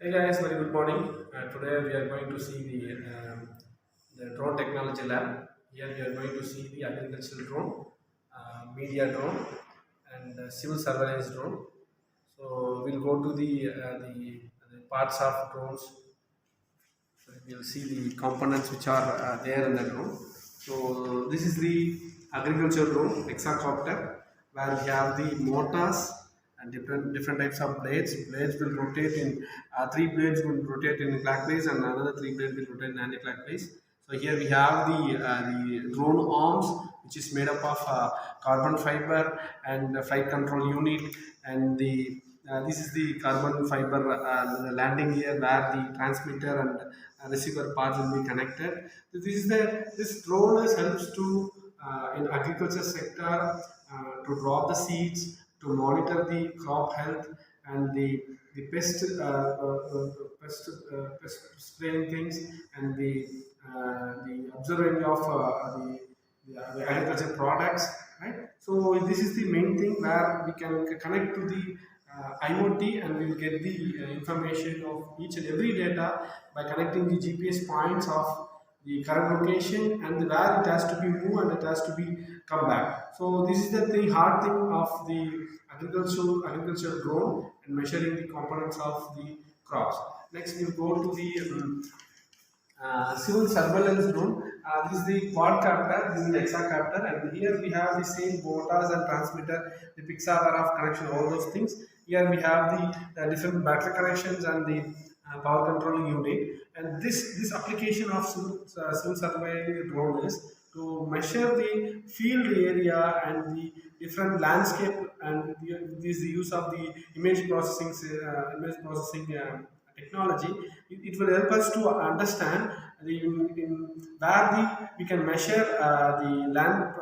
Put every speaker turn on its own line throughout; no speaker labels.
Hey guys, very good morning. Today we are going to see the drone technology lab. Here we are going to see the agricultural drone, media drone, and civil surveillance drone. So we'll go to the parts of drones. So we'll see the components which are there in the drone. So this is the agriculture drone, hexacopter, where we have the motors and different types of blades. Blades will rotate in three blades will rotate in clockwise and another three blades will rotate in anti-clockwise. So here we have the drone arms, which is made up of carbon fiber and the flight control unit, and the this is the carbon fiber the landing gear where the transmitter and receiver part will be connected. So this drone helps to in agriculture sector to drop the seeds, to monitor the crop health and the pest spraying things, and the observing of the agriculture products, right? So this is the main thing where we can connect to the IoT, and we will get the information of each and every data by connecting the GPS points of the current location and where it has to be moved and it has to be come back. So this is the hard thing of the agricultural drone and measuring the components of the crops. Next we'll go to the civil surveillance drone. This is the quadcopter, this is the hexacopter, and here we have the same motors and transmitter, the pixar of connection, all those things. Here we have the different battery connections and the power controlling unit. And this application of civil surveying drone is to measure the field area and the different landscape, and this is the use of the image processing technology. It will help us to understand where we can measure the land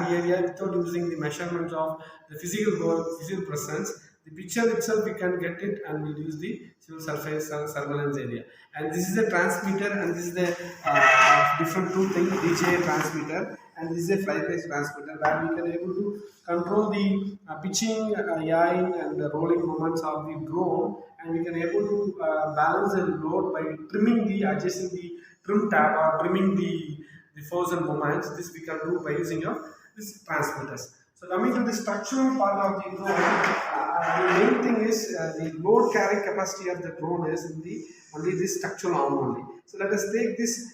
area without using the measurements of the physical presence. The picture itself we can get it, and we'll use the civil surface surveillance area. And this is a transmitter, and this is the different two things, DJ transmitter, and this is a fly-based transmitter where we can able to control the pitching, yawing, and the rolling moments of the drone, and we can able to balance the load by adjusting the trim tab or trimming the force and moments. This we can do by using of these transmitters. So coming to the structural part of the drone, the main thing is the load carrying capacity of the drone is in the only this structural arm only. So let us take this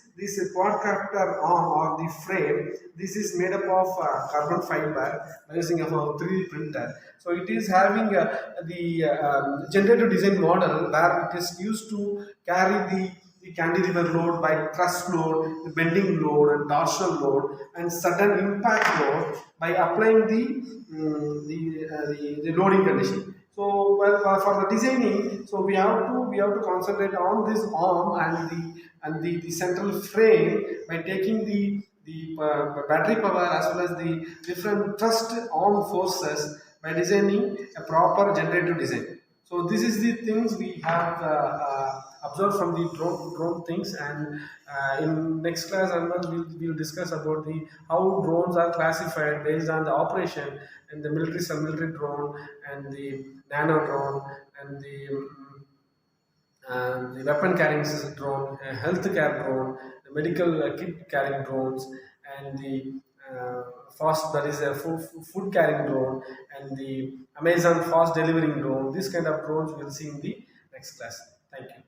quadcopter arm or the frame. This is made up of carbon fiber by using of a 3D printer. So it is having the generator design model where it is used to carry the cantilever load by thrust load, the bending load and torsional load and sudden impact load by applying the loading condition. So for the designing, so we have to concentrate on this arm and the central frame by taking the battery power as well as the different thrust arm forces by designing a proper generator design. So this is the things we have observed from the drone things, and in next class onwards we'll discuss about the how drones are classified based on the operation, and the military drone and the nano drone and the weapon carrying drone, healthcare drone, the medical kit carrying drones, and the fast, that is a food carrying drone, and the Amazon fast delivering drone. This kind of drones we'll see in the next class. Thank you.